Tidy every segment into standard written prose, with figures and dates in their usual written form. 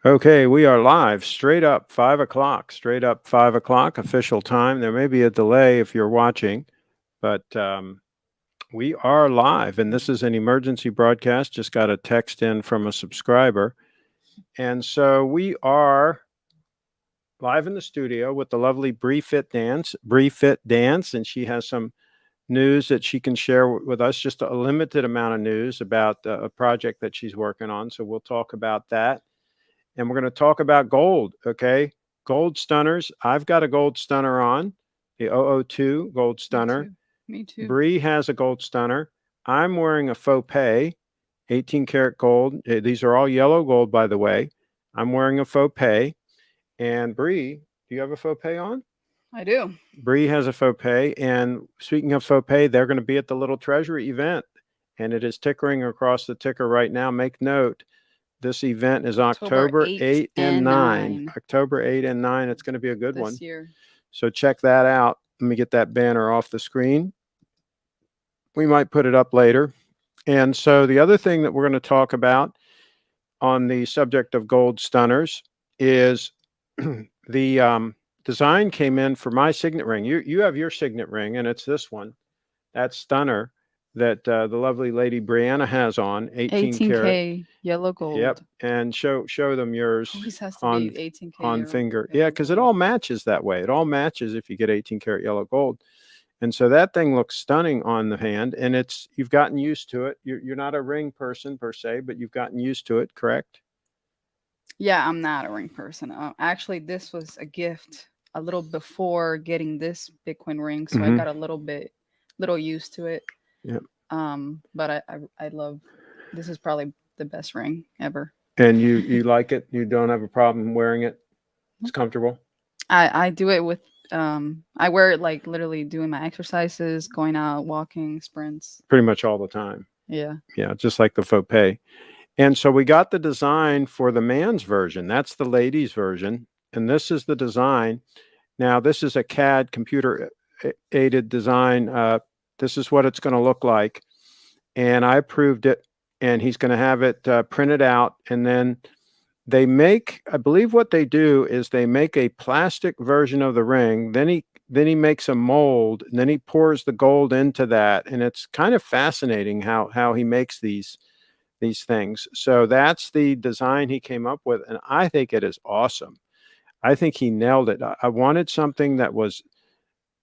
Okay, we are live, straight up 5 o'clock, official time. There may be a delay if you're watching, but we are live, and this is an emergency broadcast. Just got a text in from a subscriber. And so we are live in the studio with the lovely Bree Fit Dance, and she has some news that she can share with us, just a limited amount of news about a project that she's working on. So we'll talk about that. And we're going to talk about gold. Okay. Gold stunners. I've got a gold stunner on, the 002 gold stunner. Me too. Bree has a gold stunner. I'm wearing a faux pay, 18 karat gold. These are all yellow gold, by the way. I'm wearing a faux pay. And Bree, do you have a faux pay on? I do. Bree has a faux pay. And speaking of faux pay, they're going to be at the Little Treasury event. And it is tickering across the ticker right now. Make note. This event is October 8 and 9. October 8 and 9. It's going to be a good one. This year. So check that out. Let me get that banner off the screen. We might put it up later. And so the other thing that we're going to talk about on the subject of gold stunners is the design came in for my signet ring. You have your signet ring, and it's this one, that stunner that the lovely lady Brianna has on, 18 karat. 18K yellow gold. Yep, and show them yours Always has to on be 18K on finger. yellow Yeah, because it gold. all matches that way. It all matches if you get 18 karat yellow gold. And so that thing looks stunning on the hand, and you've gotten used to it. You're not a ring person per se, but you've gotten used to it, correct? Yeah, I'm not a ring person. Actually, this was a gift a little before getting this Bitcoin ring, so I got a little used to it. Yep. But I love. This is probably the best ring ever. And you like it? You don't have a problem wearing it? It's comfortable? I do it with I wear it like literally doing my exercises, going out, walking, sprints. Pretty much all the time. Yeah. Yeah, just like the faux pay. And so we got the design for the man's version. That's the ladies' version. And this is the design. Now, this is a CAD computer aided design. This is what it's going to look like. And I approved it. And he's going to have it printed out. And then they make, I believe what they do is they make a plastic version of the ring. Then he makes a mold, and then he pours the gold into that. And it's kind of fascinating how he makes these things. So that's the design he came up with, and I think it is awesome. I think he nailed it. I wanted something that was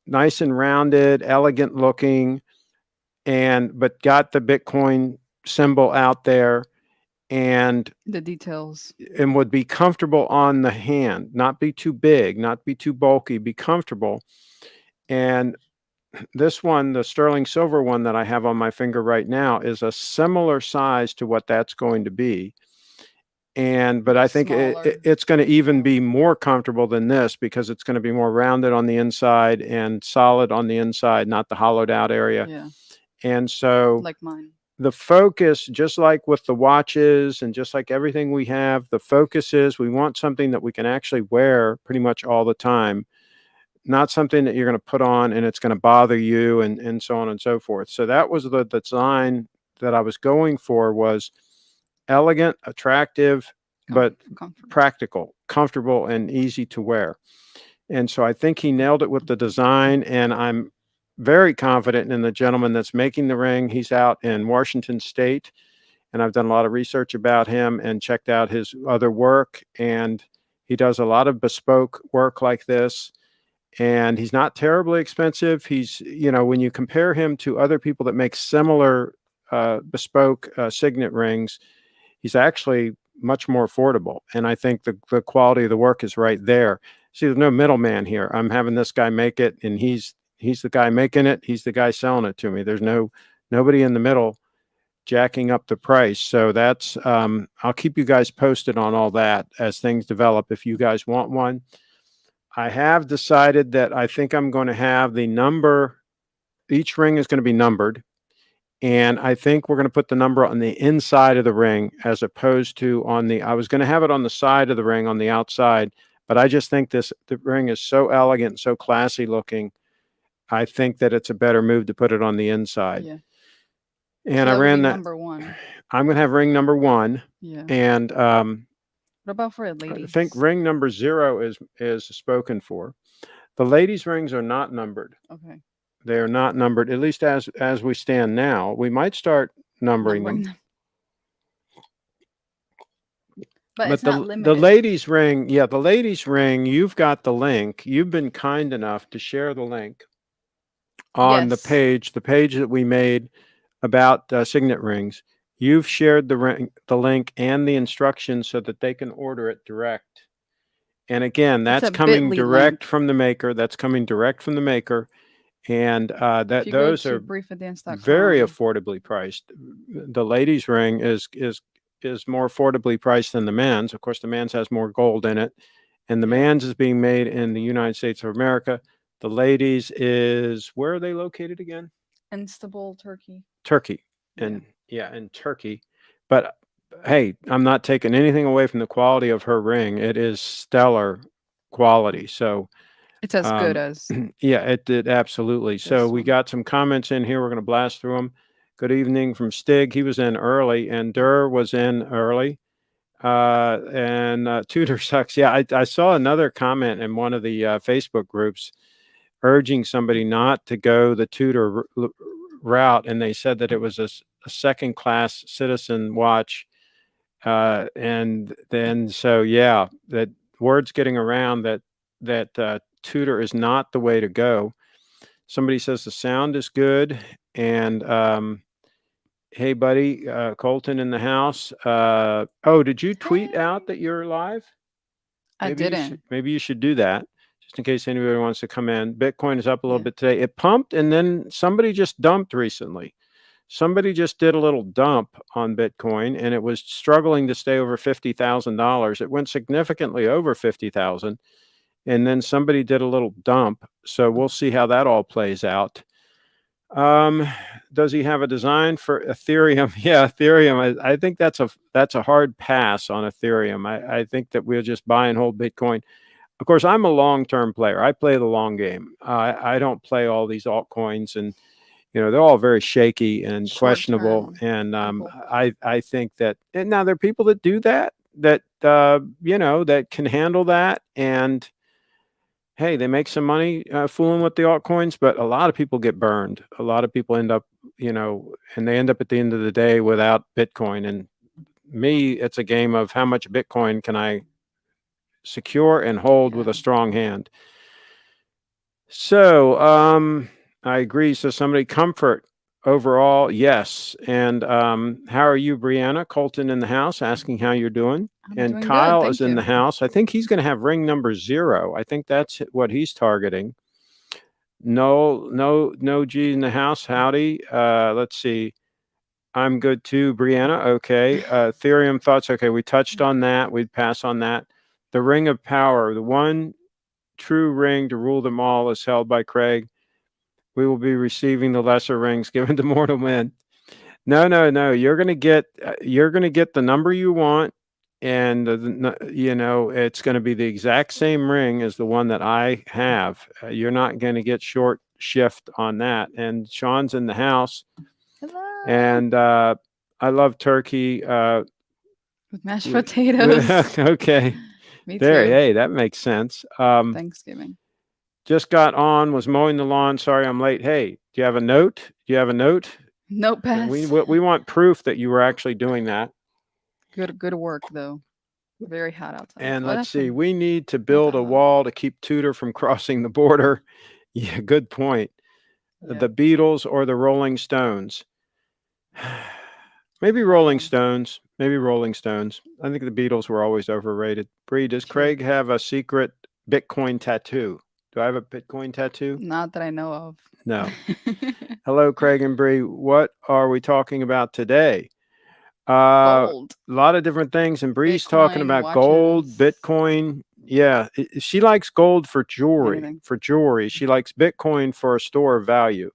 nice and rounded, elegant looking, but got the Bitcoin symbol out there, and The details. and would be comfortable on the hand, not be too big, not be too bulky, be comfortable. And this one, the sterling silver one that I have on my finger right now, is a similar size to what that's going to be. But I think it's going to even be more comfortable than this because it's going to be more rounded on the inside and solid on the inside, not the hollowed out area. Yeah. And so Like mine. the focus, just like with the watches and just like everything we have, the focus is we want something that we can actually wear pretty much all the time, not something that you're going to put on and it's going to bother you and so on and so forth. So that was the design that I was going for, was elegant, attractive, but practical, comfortable, and easy to wear. And so I think he nailed it with the design, and I'm very confident in the gentleman that's making the ring. He's out in Washington State, and I've done a lot of research about him and checked out his other work, and he does a lot of bespoke work like this. And he's not terribly expensive. He's, when you compare him to other people that make similar bespoke signet rings, he's actually much more affordable. And I think the quality of the work is right there. See, there's no middleman here. I'm having this guy make it, and he's the guy making it. He's the guy selling it to me. There's nobody in the middle jacking up the price. So that's I'll keep you guys posted on all that as things develop if you guys want one. I have decided that I think I'm going to have the number, each ring is going to be numbered. And I think we're going to put the number on the inside of the ring as opposed to I was going to have it on the side of the ring on the outside, but I just think the ring is so elegant, so classy looking. I think that it's a better move to put it on the inside. Yeah. And so I ran that. Number one. I'm going to have ring number one. Yeah. And What about for the I think ladies? ring number 0 is spoken for. The ladies' rings are not numbered. Okay. They are not numbered, at least as we stand now. We might start numbering Numbering them. them. But But it's not the limited. ladies' ring, yeah, the ladies' ring, you've got the link. You've been kind enough to share the link on Yes. the page that we made about signet rings. You've shared the link and the instructions so that they can order it direct. And again, It's that's a coming bit.ly direct link. from the maker. That's coming direct from the maker. And If that you go those to are very briefadvance.com, affordably priced. The ladies' ring is more affordably priced than the men's. Of course, the men's has more gold in it, and the yeah, man's is being made in the United States of America. The ladies is where are they located again? Istanbul, Turkey. Turkey, Yeah. and yeah, in Turkey. But hey, I'm not taking anything away from the quality of her ring. It is stellar quality. So It's as good um, as yeah, it did absolutely. So this we one. got some comments in here. We're going to blast through them. Good evening from Stig. He was in early, and Durr was in early. And Tudor sucks. Yeah, I saw another comment in one of the Facebook groups urging somebody not to go the Tudor route, and they said that it was a second class citizen watch. And then so yeah, that word's getting around that Tudor is not the way to go. Somebody says the sound is good, and hey, buddy, Colton in the house. Oh, did you tweet out that you're live? I didn't. Maybe you should do that just in case anybody wants to come in. Bitcoin is up a little Yeah. bit today. It pumped and then somebody just dumped recently. Somebody just did a little dump on Bitcoin and it was struggling to stay over $50,000. It went significantly over 50,000 and then somebody did a little dump. So we'll see how that all plays out. Does he have a design for Ethereum? Yeah, Ethereum. I think that's a hard pass on Ethereum. I think that we'll just buy and hold Bitcoin. Of course, I'm a long-term player. I play the long game. I don't play all these altcoins, and they're all very shaky and Short questionable. term And people. I think that and now there are people that do that that can handle that and hey, they make some money fooling with the altcoins, but a lot of people get burned. A lot of people end up, and they end up at the end of the day without Bitcoin. And me, it's a game of how much Bitcoin can I secure and hold with Yeah. a strong hand. So I agree. So somebody comfort overall, yes. And how are you, Brianna? Colton in the house asking how you're doing. I'm And doing good. Kyle is Thank in the you. house. I think he's going to have ring number 0. I think that's what he's targeting. No G in the house. Howdy. Let's see. I'm good too, Brianna. Okay. Ethereum thoughts. Okay, we touched on that. We'd pass on that. The ring of power, the one true ring to rule them all, is held by Craig. We will be receiving the lesser rings given to mortal men. No. You're gonna get the number you want, and it's going to be the exact same ring as the one that I have. You're not going to get short shift on that. And Sean's in the house, Hello. and I love turkey. With mashed potatoes. Okay, Me there. too. Hey, that makes sense. Thanksgiving. Just got on, was mowing the lawn. Sorry, I'm late. Hey, do you have a note? Do you have a note? Note We pass. we want proof that you were actually doing that. Good work though. Very hot outside. And Oh, let's that's see, fine. we need to Not build that a hot. wall to keep Tudor from crossing the border. Yeah, good point. Yeah. The Beatles or the Rolling Stones? Maybe Rolling Stones. Maybe Rolling Stones. I think the Beatles were always overrated. Bree, does True. Craig have a secret Bitcoin tattoo? Do I have a Bitcoin tattoo? Not that I know of. No. Hello, Craig and Bree. What are we talking about today? Gold. A lot of different things. And Bree's talking Bitcoin, about gold, watches. Bitcoin. Yeah, she likes gold for jewelry. Anything. For jewelry, she likes Bitcoin for a store of value.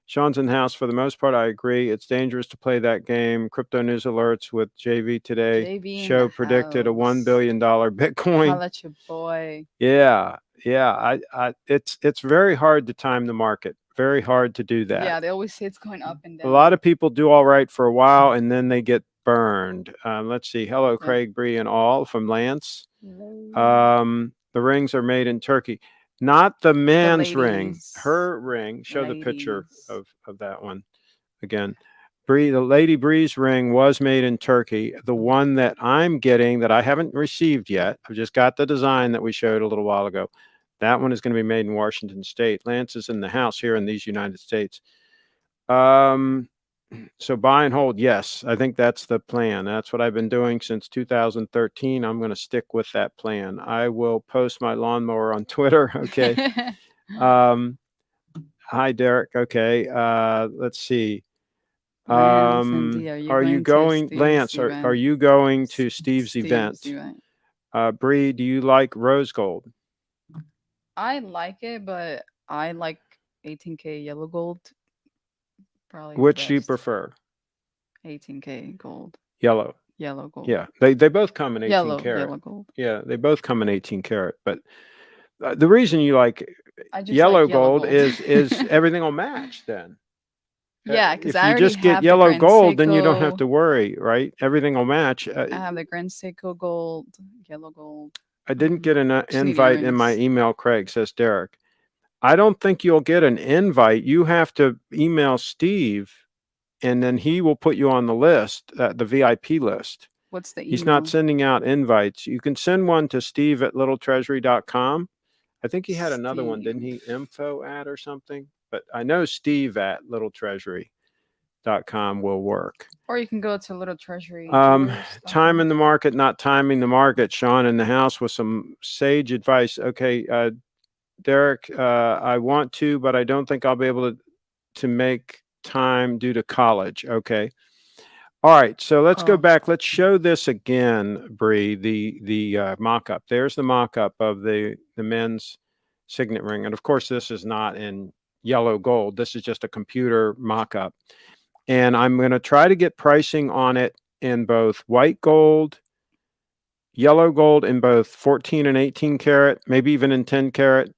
Sean's in the house. For the most part, I agree. It's dangerous to play that game. Crypto news alerts with JV today. JV in Show the predicted a $1 house. billion Bitcoin. Holla at your boy. Yeah. It's very hard to time the market. Very hard to do that. Yeah, they always say it's going up and A down. lot of people do all right for a while and then they get burned. Let's see. Hello, Okay. Craig, Bree, and all from Lance. Hello. The rings are made in Turkey. Not the men's ring. ladies. Her ring. Show the picture Ladies. of that one again. Bree, the Lady Bree's ring was made in Turkey. The one that I'm getting that I haven't received yet, I've just got the design that we showed a little while ago. That one is going to be made in Washington State. Lance is in the house here in these United States. So buy and hold, yes, I think that's the plan. That's what I've been doing since 2013. I'm going to stick with that plan. I will post my lawnmower on Twitter. Okay. Hi, Derek. Okay. Let's see. Lance and Dee, Are you going, Lance? Are you going to Steve's event? Bree, do you like rose gold? I like it, but I like 18K yellow gold. Probably. Which do you prefer? 18K gold. Yellow. Yellow gold. Yeah, they both come in 18 karat. Yellow gold. Yeah, they both come in 18 karat. But the reason you like yellow gold is everything will match then. Yeah, because if you just get yellow gold, then you don't have to worry, right? Everything will match. I have the Grand Seiko gold, yellow gold. I didn't get an invite in my email, Craig, says Derek. I don't think you'll get an invite. You have to email Steve, and then he will put you on the list, the VIP list. What's the email? He's not sending out invites. You can send one to steve@littletreasury.com. I think he had another one, didn't he? Info at or something. But I know steve@littletreasury.com will work. Or you can go to Little Treasury. Time in the market, not timing the market. Sean in the house with some sage advice. Okay, Derek, I want to, but I don't think I'll be able to make time due to college. Okay. All right. So let's go back. Let's show this again, Bree, the mock-up. There's the mock-up of the men's signet ring. And of course, this is not in yellow gold. This is just a computer mock-up. And I'm going to try to get pricing on it in both white gold, yellow gold in both 14 and 18 karat, maybe even in 10 karat,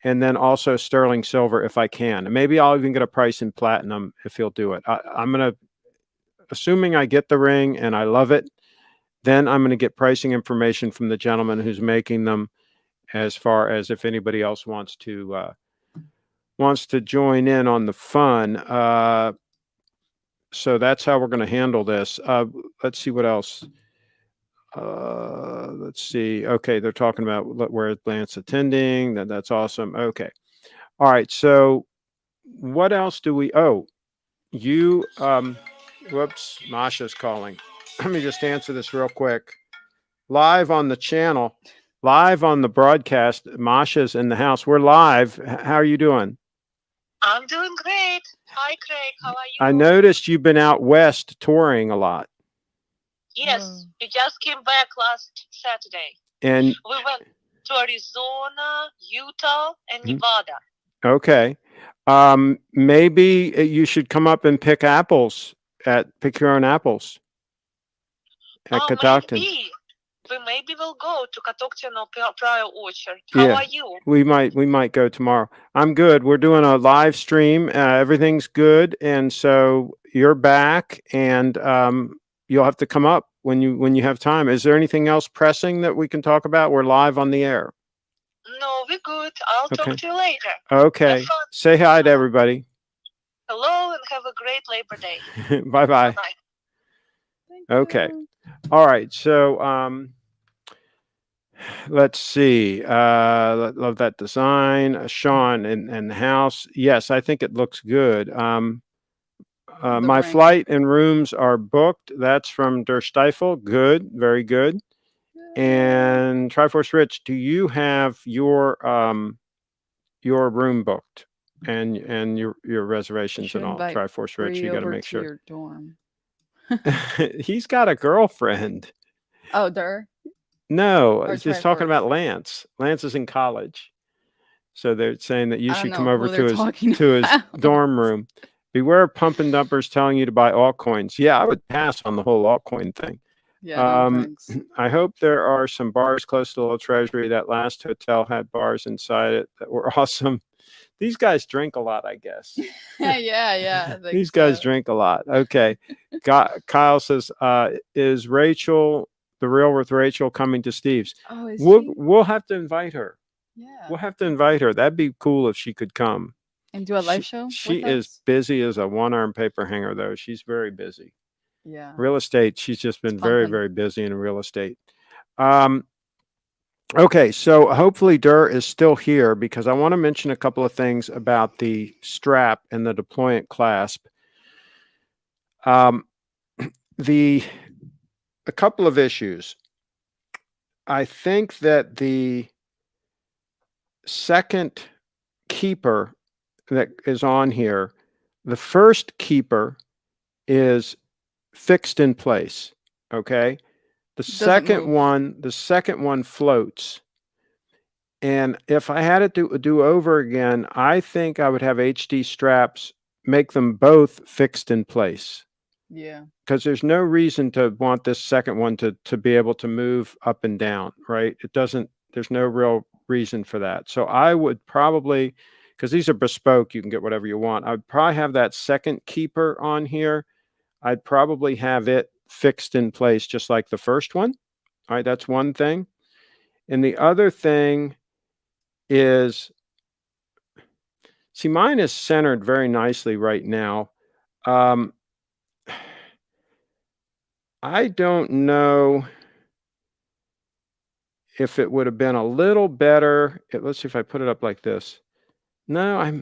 and then also sterling silver if I can. And maybe I'll even get a price in platinum if he'll do it. I'm going to, assuming I get the ring and I love it, then I'm going to get pricing information from the gentleman who's making them, as far as if anybody else wants to join in on the fun. So that's how we're going to handle this. Let's see what else. Let's see. Okay, they're talking about where Lance attending. That's awesome. Okay. All right. So what else do we? Oh, you. Whoops. Masha's calling. Let me just answer this real quick. Live on the channel, live on the broadcast. Masha's in the house. We're live. How are you doing? I'm doing great. Hi, Craig. How are you? I noticed you've been out west touring a lot. Yes, we just came back last Saturday. And we went to Arizona, Utah, and Nevada. Okay. Maybe you should come up and pick your own apples at Catoctin. Maybe we'll go to Catoctin or Prior Orchard. How are you? We might go tomorrow. I'm good. We're doing a live stream. Everything's good. And so you're back, and you'll have to come up when you have time. Is there anything else pressing that we can talk about? We're live on the air. No, we're good. I'll talk to you later. Okay. Say hi to everybody. Hello, and have a great Labor Day. Bye-bye. Bye. Okay. All right. So let's see. Love that design. Sean in the house. Yes, I think it looks good. My flight and rooms are booked. That's from Der Stiefel. Good. Very good. And Triforce Rich, do you have your room booked and your reservations and all? Triforce Rich, you got to make sure. Your dorm. He's got a girlfriend. Oh, Der? No, he's talking about Lance. Lance is in college. So they're saying that you should come over to his dorm room. Beware of pump and dumpers telling you to buy altcoins. Yeah, I would pass on the whole altcoin thing. Yeah, no, I hope there are some bars close to the Little Treasury. That last hotel had bars inside it that were awesome. These guys drink a lot, I guess. Yeah. I think These guys so. drink a lot. Okay. Kyle says, is Rachel, The Real with Rachel, coming to Steve's? Oh, is We'll she? we'll have to invite her. Yeah. We'll have to invite her. That'd be cool if she could come. And do a live show She with is us? busy as a one-arm paper hanger, though. She's very busy. Yeah. Real estate, she's just been very, pumping. very busy in real estate. Okay, so hopefully Durr is still here because I want to mention a couple of things about the strap and the deployant clasp. A couple of issues. I think that the second keeper that is on here, the first keeper is fixed in place. Okay. The second one floats. And if I had it to do over again, I think I would have HD straps, make them both fixed in place. Yeah. Because there's no reason to want this second one to be able to move up and down, right? There's no real reason for that. So I would probably, because these are bespoke, you can get whatever you want. I'd probably have that second keeper on here. I'd probably have it fixed in place just like the first one. All right, that's one thing. And the other thing is, see, mine is centered very nicely right now. I don't know if it would have been a little better. Let's see if I put it up like this. No,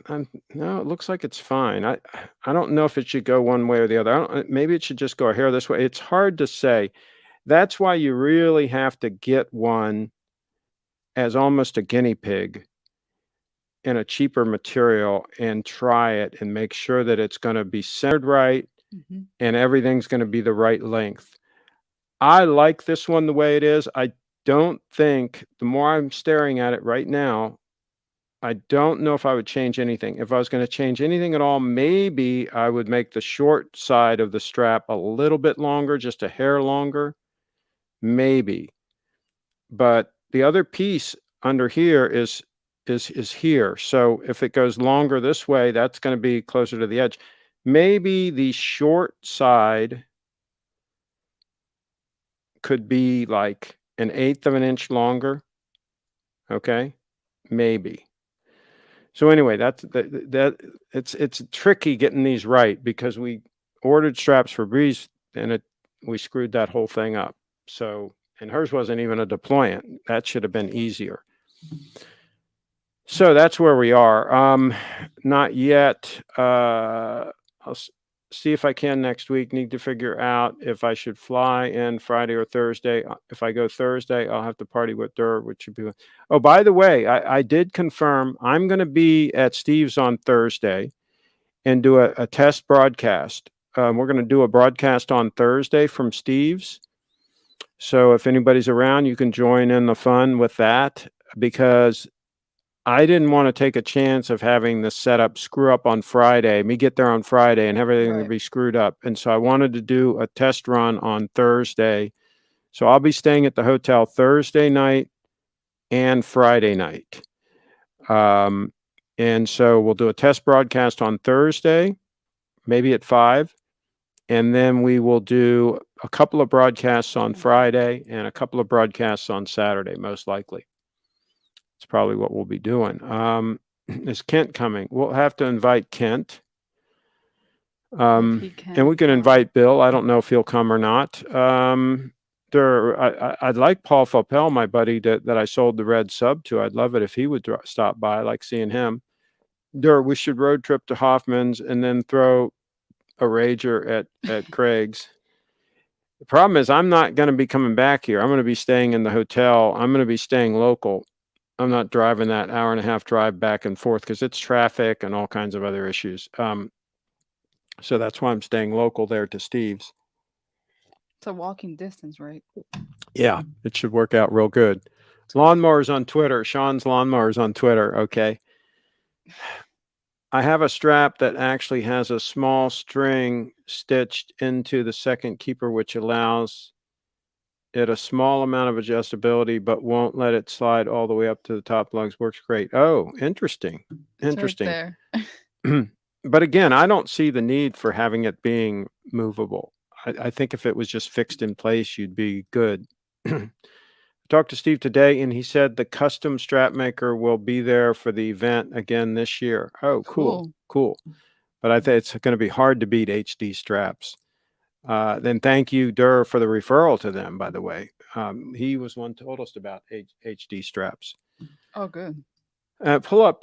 no, it looks like it's fine. I don't know if it should go one way or the other. Maybe it should just go a hair this way. It's hard to say. That's why you really have to get one as almost a guinea pig in a cheaper material and try it and make sure that it's going to be centered right and everything's going to be the right length. I like this one the way it is. I don't think, the more I'm staring at it right now, I don't know if I would change anything. If I was going to change anything at all, maybe I would make the short side of the strap a little bit longer, just a hair longer. Maybe. But the other piece under here is here. So if it goes longer this way, that's going to be closer to the edge. Maybe the short side could be like 1/8 of an inch longer. Okay, maybe. So anyway, it's tricky getting these right because we ordered straps for Breeze and we screwed that whole thing up. So, and hers wasn't even a deployant. That should have been easier. So that's where we are. Not yet. I'll see if I can next week. Need to figure out if I should fly in Friday or Thursday. If I go Thursday, I'll have to party with Durr, which should be. Oh, by the way, I did confirm I'm going to be at Steve's on Thursday and do a test broadcast. We're going to do a broadcast on Thursday from Steve's. So if anybody's around, you can join in the fun with that because I didn't want to take a chance of having the setup screw up on Friday, me get there on Friday and everything would be screwed up. And so I wanted to do a test run on Thursday. So I'll be staying at the hotel Thursday night and Friday night. And so we'll do a test broadcast on Thursday, maybe at 5. And then we will do a couple of broadcasts on Friday and a couple of broadcasts on Saturday, most likely. It's probably what we'll be doing. Is Kent coming? We'll have to invite Kent. And we can invite Bill. I don't know if he'll come or not. I'd like Paul Faupel, my buddy that I sold the red sub to. I'd love it if he would stop by. I like seeing him. We should road trip to Hoffman's and then throw a rager at Craig's. The problem is I'm not going to be coming back here. I'm going to be staying in the hotel. I'm going to be staying local. I'm not driving that hour and a half drive back and forth because it's traffic and all kinds of other issues. So that's why I'm staying local there to Steve's. It's a walking distance, right? Yeah, it should work out real good. Lawnmowers on Twitter. Sean's Lawnmowers on Twitter. Okay. I have a strap that actually has a small string stitched into the second keeper, which allows it a small amount of adjustability, but won't let it slide all the way up to the top lugs. Works great. Oh, interesting. It's right Interesting. there. But again, I don't see the need for having it being movable. I think if it was just fixed in place, you'd be good. Talked to Steve today, and he said the custom strap maker will be there for the event again this year. Oh, cool. Cool. But I think it's going to be hard to beat HD straps. Then thank you, Durr, for the referral to them, by the way. He was one told us about HD straps. Oh, good. Pull up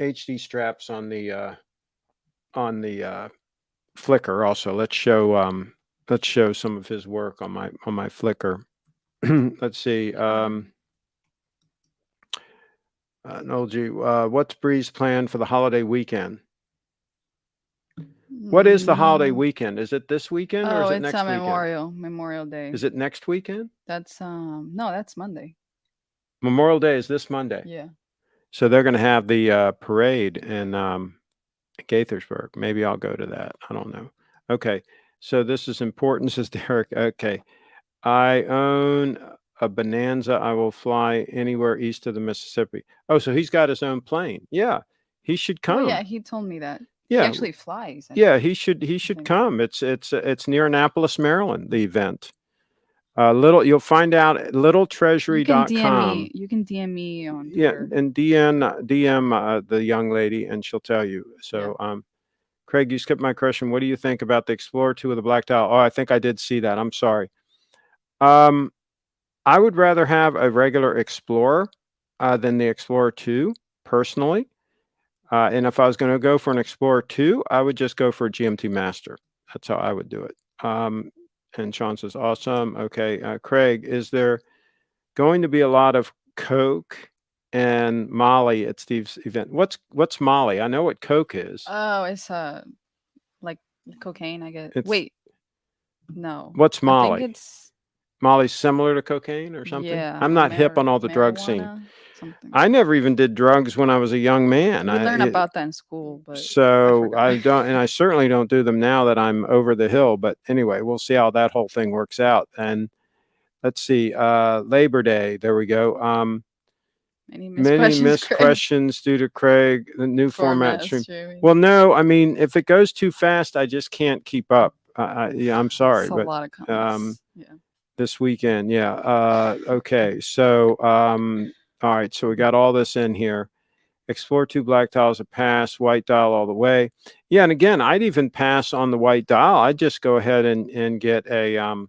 HD straps on the Flickr also. Let's show some of his work on my Flickr. Let's see. Nolji, what's Bree's plan for the holiday weekend? What is the holiday weekend? Is it this weekend or is it next weekend? Memorial Day. Is it next weekend? That's no, that's Monday. Memorial Day is this Monday. Yeah. So they're going to have the parade in Gaithersburg. Maybe I'll go to that. I don't know. Okay. So this is important, says Derek. Okay. I own a Bonanza. I will fly anywhere east of the Mississippi. Oh, so he's got his own plane. Yeah. He should come. Oh, yeah, he told me that. Yeah. He actually flies. Yeah, he should think. come. It's near Annapolis, Maryland, the event. You'll find out at littletreasury.com. You can DM me on Yeah, Twitter. and DM the young lady and she'll tell you. So Craig, you skipped my question. What do you think about the Explorer 2 with the black dial? Oh, I think I did see that. I'm sorry. I would rather have a regular Explorer than the Explorer 2, personally. And if I was going to go for an Explorer 2, I would just go for a GMT Master. That's how I would do it. And Sean says, awesome. Okay. Craig, is there going to be a lot of Coke and Molly at Steve's event? What's Molly? I know what Coke is. Oh, it's like cocaine, I guess. Wait. No. What's Molly? I think it's Molly's similar to cocaine or something? Yeah. I'm not hip on all the drug scene. Something. I never even did drugs when I was a young man. We learned about that in school, but so I don't, and I certainly don't do them now that I'm over the hill. But anyway, we'll see how that whole thing works out. And let's see, Labor Day. There we go. Many missed questions due to Craig, the new format stream. Well, no, I mean, if it goes too fast, I just can't keep up. Yeah, I'm sorry, but a lot of comments. This weekend, yeah. Okay, so all right, so we got all this in here. Explorer 2 black dials a pass, white dial all the way. Yeah, and again, I'd even pass on the white dial. I'd just go ahead and get a a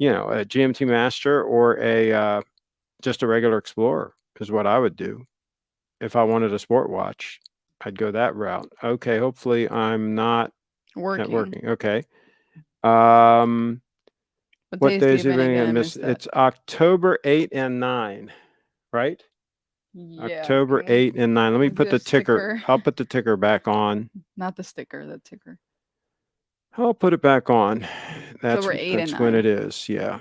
GMT Master or just a regular Explorer is what I would do. If I wanted a sport watch, I'd go that route. Okay, hopefully I'm not working. Okay. What days are you going to miss? It's October 8 and 9, right? Yeah, October 8 and 9. Let me put the ticker. I'll put the ticker back on. Not the sticker, the ticker. I'll put it back on. That's when it is. Yeah.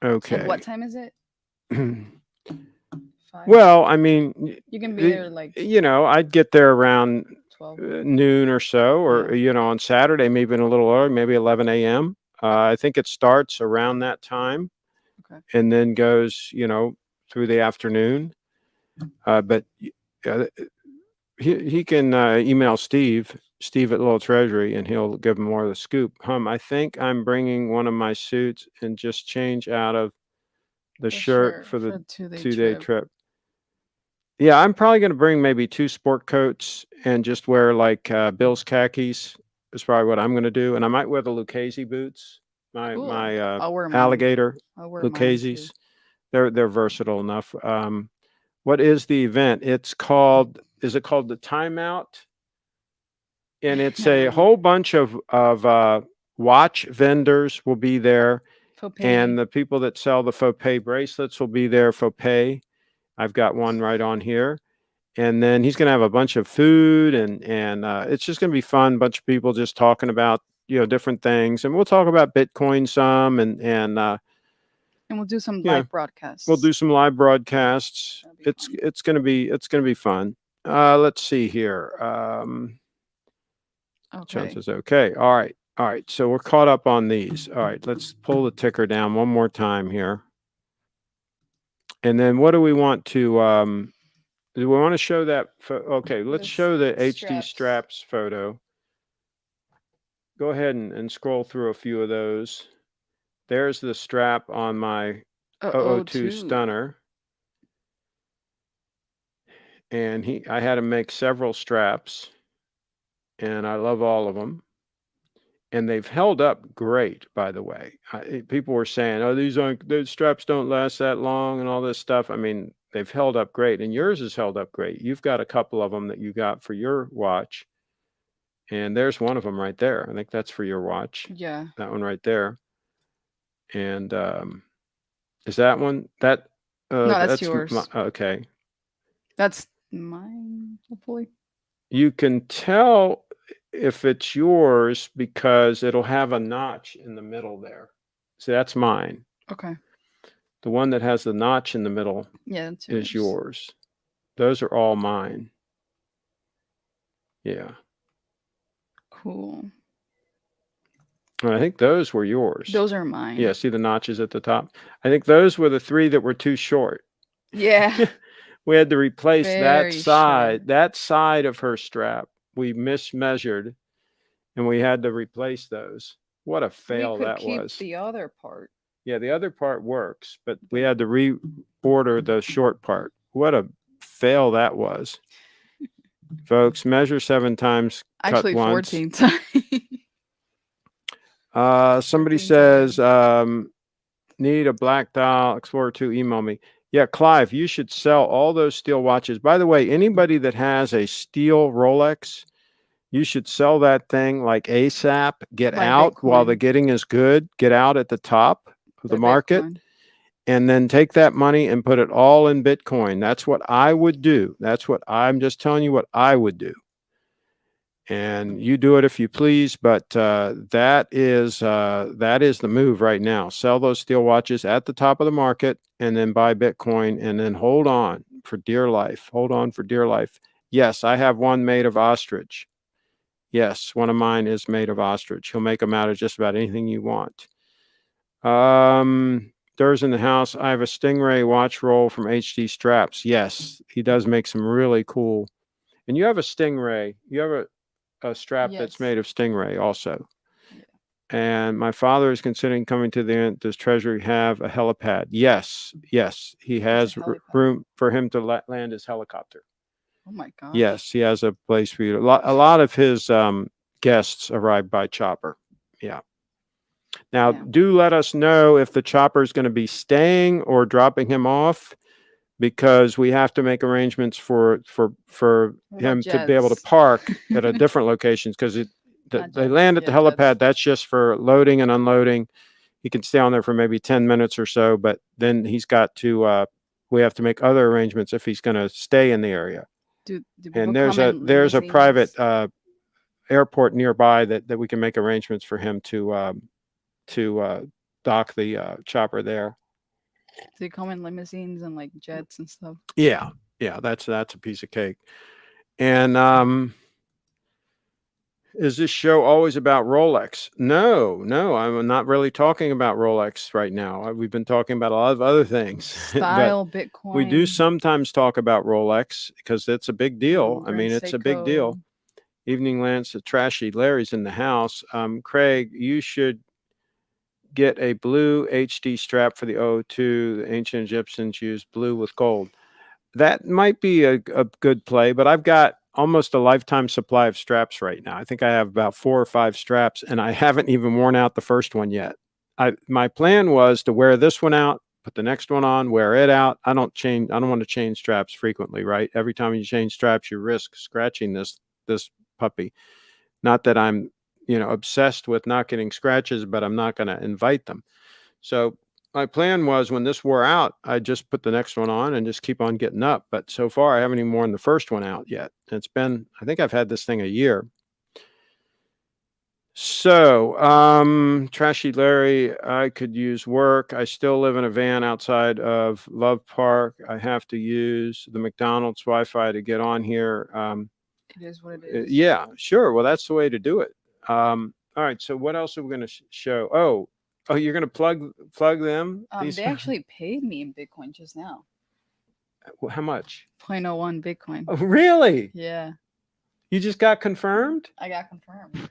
Okay. And what time is it? 5? Well, I mean, you can be there like I'd get there around 12. Noon or so, or on Saturday, maybe a little early, maybe 11 a.m. I think it starts around that time, and then goes, through the afternoon. But he can email Steve at Little Treasury, and he'll give him more of the scoop. I think I'm bringing one of my suits and just change out of the shirt for the 2-day trip. Yeah, I'm probably going to bring maybe 2 sport coats and just wear like Bill's khakis. Is probably what I'm going to do, and I might wear the Lucchese boots. My alligator Lucchese's. They're versatile enough. What is the event? Is it called the Timeout? And it's a whole bunch of watch vendors will be there, and the people that sell the faux pay bracelets will be there. Faux pay. I've got one right on here. And then he's going to have a bunch of food, and it's just going to be fun. A bunch of people just talking about different things, and we'll talk about Bitcoin some, and we'll do some live broadcasts. We'll do some live broadcasts. It's going to be fun. Let's see here. Okay. John says okay. All right. All right, so we're caught up on these. All right, let's pull the ticker down one more time here. And then what do we want to, do we want to show that? Okay, let's The show the HD straps. straps photo. Go ahead and scroll through a few of those. There's the strap on my 002 Stunner. And I had to make several straps, and I love all of them. And they've held up great, by the way. People were saying, "Oh, those straps don't last that long," and all this stuff. I mean, they've held up great, and yours has held up great. You've got a couple of them that you got for your watch, and there's one of them right there. I think that's for your watch. Yeah. That one right there. And is that one? That No, that's yours. Okay. That's mine, hopefully. You can tell if it's yours because it'll have a notch in the middle there. See, that's mine. Okay. The one that has the notch in the middle that's is yours. Those are all mine. Yeah. Cool. I think those were yours. Those are mine. Yeah, see the notches at the top? I think those were the 3 that were too short. Yeah. We had to replace Very that side of her strap. We mismeasured, and we had to replace those. What a fail that was. We could keep the other part. Yeah, the other part works, but we had to reorder the short part. What a fail that was. Folks, measure 7 times, actually cut once. 14 times. Somebody says, need a black dial Explorer 2, email me. Yeah, Clive, you should sell all those steel watches. By the way, anybody that has a steel Rolex, you should sell that thing like ASAP. Get out while the getting is good. Get out at the top of the market, and then take that money and put it all in Bitcoin. That's what I would do. I'm just telling you what I would do. And you do it if you please, but that is the move right now. Sell those steel watches at the top of the market, and then buy Bitcoin, and then hold on for dear life. Hold on for dear life. Yes, I have one made of ostrich. Yes, one of mine is made of ostrich. He'll make them out of just about anything you want. There's in the house. I have a Stingray watch roll from HD Straps. Yes, he does make some really cool. And you have a Stingray. You have a strap that's made of Stingray also. Yeah. And my father is considering coming to the end. Does Treasury have a helipad? Yes, he has room for him to land his helicopter. Oh my God. Yes, he has a place for you. A lot of his guests arrive by chopper. Yeah. Now, do let us know if the chopper is going to be staying or dropping him off, because we have to make arrangements for him to be able to park at a different locations, because they land at the helipad. That's just for loading and unloading. He can stay on there for maybe 10 minutes or so, but then he's got to, we have to make other arrangements if he's going to stay in the area. And there's a private airport nearby that we can make arrangements for him to dock the chopper there. Do they come in limousines and like jets and stuff? Yeah, that's a piece of cake. And is this show always about Rolex? No, I'm not really talking about Rolex right now. We've been talking about a lot of other things. Style, Bitcoin. We do sometimes talk about Rolex because it's a big deal. I mean, it's a big deal. Evening Lance, Trashy Larry's in the house. Craig, you should get a blue HD strap for the 002. The ancient Egyptians used blue with gold. That might be a good play, but I've got almost a lifetime supply of straps right now. I think I have about 4 or 5 straps, and I haven't even worn out the first one yet. My plan was to wear this one out, put the next one on, wear it out. I don't want to change straps frequently, right? Every time you change straps, you risk scratching this puppy. Not that I'm obsessed with not getting scratches, but I'm not going to invite them. So my plan was, when this wore out, I just put the next one on and just keep on getting up. But so far, I haven't even worn the first one out yet. It's been, I think I've had this thing a year. So, Trashy Larry, I could use work. I still live in a van outside of Love Park. I have to use the McDonald's Wi-Fi to get on here. It is what it is. Yeah, sure. Well, that's the way to do it. All right. So what else are we going to show? Oh, you're going to plug them. These, They actually paid me in Bitcoin just now. how much? 0.01 Bitcoin. Oh, really? Yeah, You just got confirmed? I got confirmed.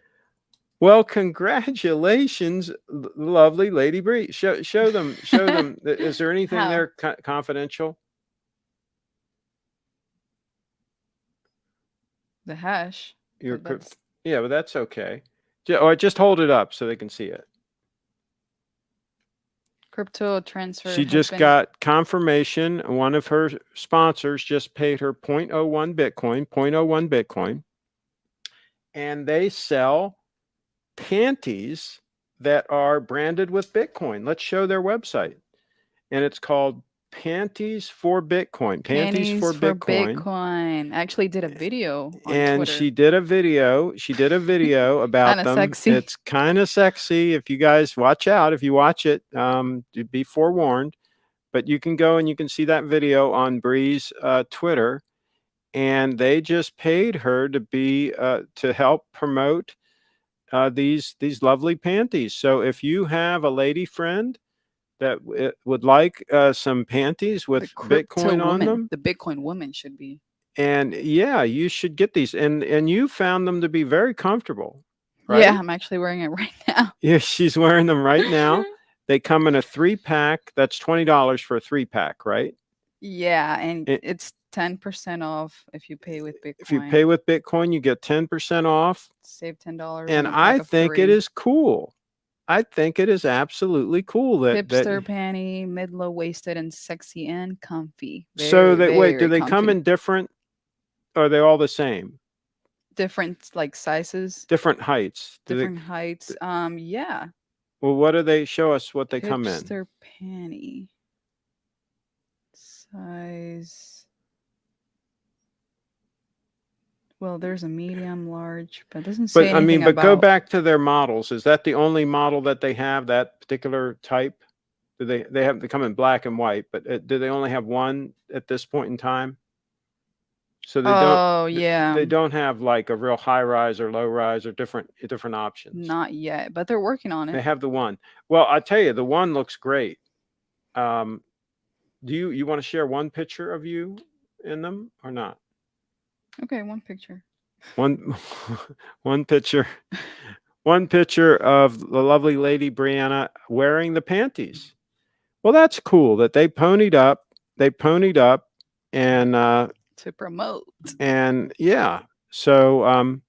Well, congratulations, lovely Lady Bree. Show them. Show them. Is there anything How? there confidential? The hash. Your But that's- yeah, but that's okay. Just hold it up so they can see it. Crypto transfer. She has just been- got confirmation. One of her sponsors just paid her 0.01 Bitcoin, and they sell panties that are branded with Bitcoin. Let's show their website, and it's called Panties for Bitcoin. Panties for Bitcoin. I actually did a video on And Twitter. she did a video. She did a video about Kinda them. sexy. It's kind of sexy. If you guys watch out, if you watch it, be forewarned. But you can go and you can see that video on Bree's Twitter, and they just paid her to be to help promote these lovely panties. So if you have a lady friend that would like some panties with The crypto Bitcoin on woman, them, the Bitcoin woman should be. and yeah, you should get these. And you found them to be very comfortable, right? Yeah, I'm actually wearing it right now. Yeah, she's wearing them right now. They come in a 3-pack. That's $20 for a 3-pack, right? Yeah, and It- it's 10% off if you pay with Bitcoin. If you pay with Bitcoin, you get 10% off. Save $10. And on a I pack of think it 3. is cool. I think it is absolutely cool that Hipster panty, mid-low waisted and sexy and comfy. so Very, that wait, do very they come comfy. in different? Or are they all the same? different like sizes, Different heights? Do they, different heights? Yeah. well, what do they show us? What they come in? Hipster panty size. Well, there's a medium, large, but it doesn't say But I mean, anything but go about- back to their models. Is that the only model that they have, that particular type? Do they come in black and white, but do they only have one at this point in time? So they don't. Oh yeah, They don't have like a real high rise or low rise or different options. not yet, but they're working on They it. have the one. Well, I tell you, the one looks great. Do you want to share one picture of you in them or not? Okay, one picture. One one picture of the lovely Lady Brianna wearing the panties. Well, that's cool that they ponied up. And To promote. and yeah. So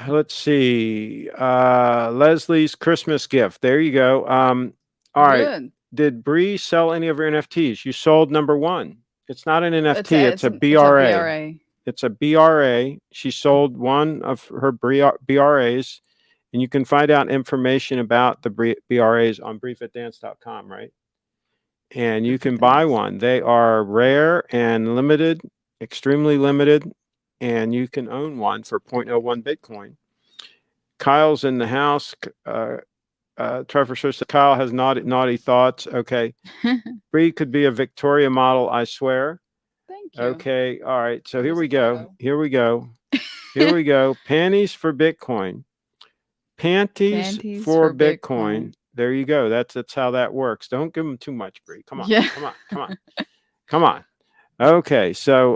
let's see. Leslie's Christmas gift. There you go. All right. Good. Did Bree sell any of her NFTs? You sold number one. It's not an NFT, it's a It's a BRA. BRA. It's a BRA. She sold one of her BRAs, and you can find out information about the BRAs on briefitdance.com, right? And you can buy one. They are rare and limited, extremely limited, and you can own one for 0.01 Bitcoin. Kyle's in the house. Trevor says Kyle has naughty thoughts. Okay. Bree could be a Victoria model, I swear. Thank you. Okay. All right. So here Here's we the go. photo. Here we go. Here we go. Panties for Bitcoin. Panties Panties for for Bitcoin. Bitcoin. There you go. That's how that works. Don't give them too much, Bree. Come on. Yeah. Come on. Come on. Come on. Okay. So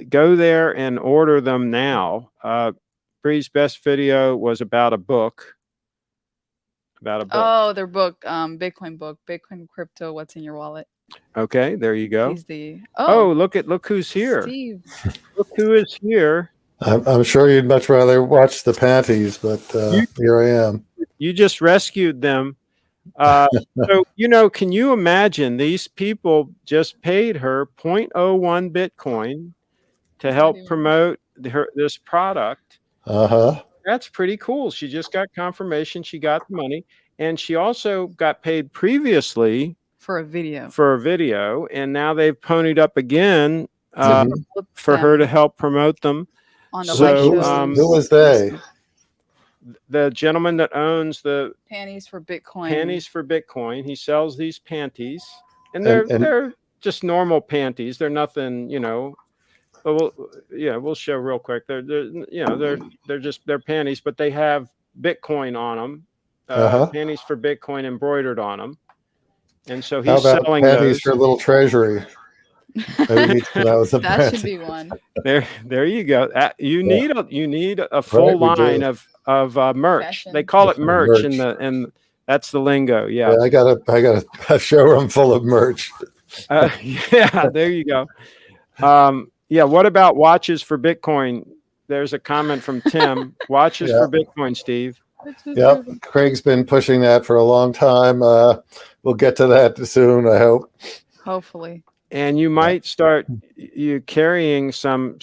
go there and order them now. Bree's best video was about a book. Oh, their book, Bitcoin book, Bitcoin crypto. What's in your wallet? Okay. There you go. He's the Oh, look who's here. Steve. Look who is here. I'm sure you'd much rather watch the panties, but here I am. You just rescued them. So, can you imagine these people just paid her 0.01 Bitcoin to help promote this product? Uh-huh. That's pretty cool. She just got confirmation. She got the money. And she also got paid previously For a video. for a video. And now they've ponied up again To promote for her them to help promote them. on the so, light who, shows. who was they? The gentleman that owns the Panties for Bitcoin. panties for Bitcoin. He sells these panties, and And- they're just normal panties. They're nothing, But we'll show real quick. They're panties, but they have Bitcoin on them, Uh-huh. panties for Bitcoin embroidered on them. And so How he's about selling panties those. for a little treasury? Maybe he come out with some That should panties. be one. There you go. You need a full Right, we line do. of merch. Fashion. They call it That's merch, merch. and that's the lingo. Yeah. Yeah, I got a showroom full of merch. Yeah. There you go. Yeah. What about watches for Bitcoin? There's a comment from Tim. Watches Yeah. for Bitcoin, Steve. Yep, Craig's been pushing that for a long time. We'll get to that soon, I hope. Hopefully. And you might start you carrying some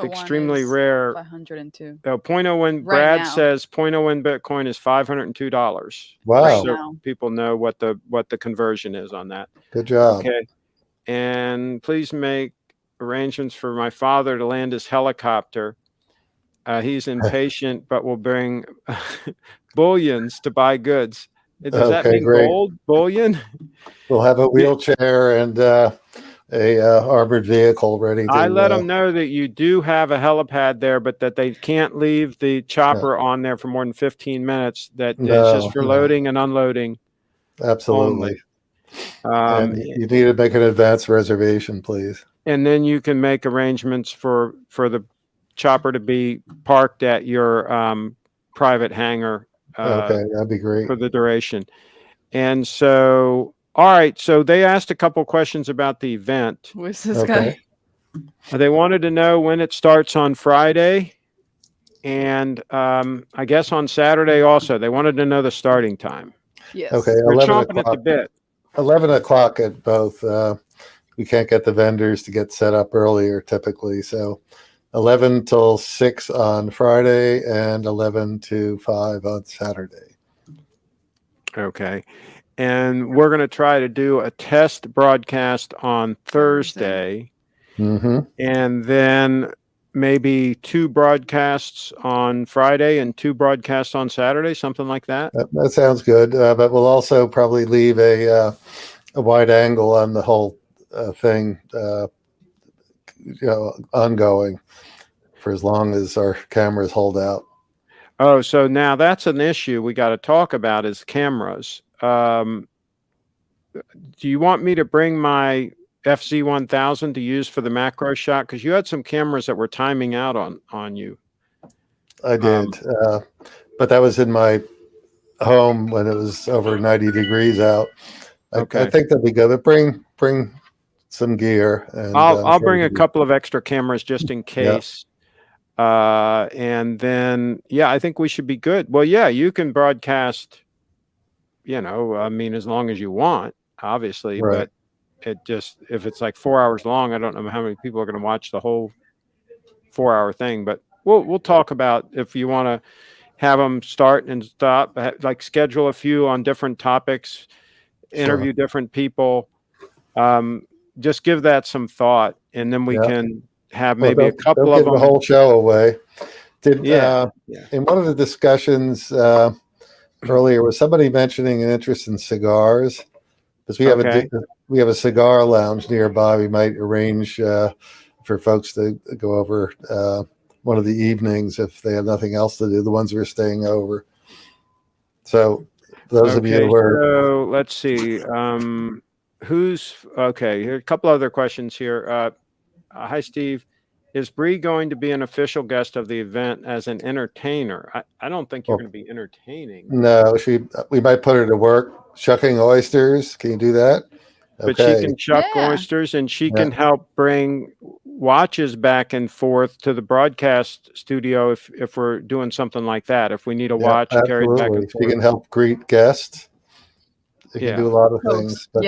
extremely is rare 502. 0.01. Right Brad now. says 0.01 Bitcoin is $502. Wow, Right So now. people know what the conversion is on that. good job. Okay. And please make arrangements for my father to land his helicopter. He's impatient, but will bring bullions to buy goods. Does that Okay, mean great. gold bullion? We'll have a wheelchair and a armored vehicle ready to. I let them know that you do have a helipad there, but that they can't leave the chopper on there for more than 15 minutes. That it's just for loading and unloading. Absolutely. Only. And you need to make an advance reservation, please. And then you can make arrangements for the chopper to be parked at your private hangar. Okay, that'd be great. For the duration. And so, all right. So they asked a couple questions about the event. Who's this Okay. guy? They wanted to know when it starts on Friday, and I guess on Saturday also. They wanted to know the starting time. Yes. Okay, They're 11 chomping at the o'clock. bit. 11 o'clock at both. We can't get the vendors to get set up earlier typically. So 11 till 6 on Friday and 11 to 5 on Saturday. Okay. And we're going to try to do a test broadcast on Thursday, Mm-hmm. and then maybe 2 broadcasts on Friday and 2 broadcasts on Saturday, something like that. That sounds good. But we'll also probably leave a wide angle on the whole thing, ongoing for as long as our cameras hold out. Oh, so now that's an issue we got to talk about is cameras. Do you want me to bring my FZ1000 to use for the macro shot? Because you had some cameras that were timing out on you. I did, but that was in my home when it was over 90 degrees out. Okay. I think that'd be good. But bring some gear. And I'll bring a couple of extra cameras just in case. And then, I think we should be good. Well, you can broadcast, as long as you want, obviously, Right. but it just, if it's like 4 hours long, I don't know how many people are going to watch the whole 4-hour thing, but we'll talk about if you want to have them start and stop, like schedule a few on different topics, interview different people. Just give that some thought, and then we can have maybe a couple of them. The whole show away. In one of the discussions earlier, was somebody mentioning an interest in cigars? Because we have a cigar lounge nearby. We might arrange for folks to go over one of the evenings if they have nothing else to do. The ones who are staying over. So those of you who are. So let's see. Here are a couple other questions here. Hi, Steve. Is Bree going to be an official guest of the event as an entertainer? I don't think you're going to be entertaining. No, we might put her to work shucking oysters. Can you do that? But she can chuck oysters, and she can help bring watches back and forth to the broadcast studio if we're doing something like that. If we need a watch carried back and forth. She can help greet guests. She can do a lot of things. But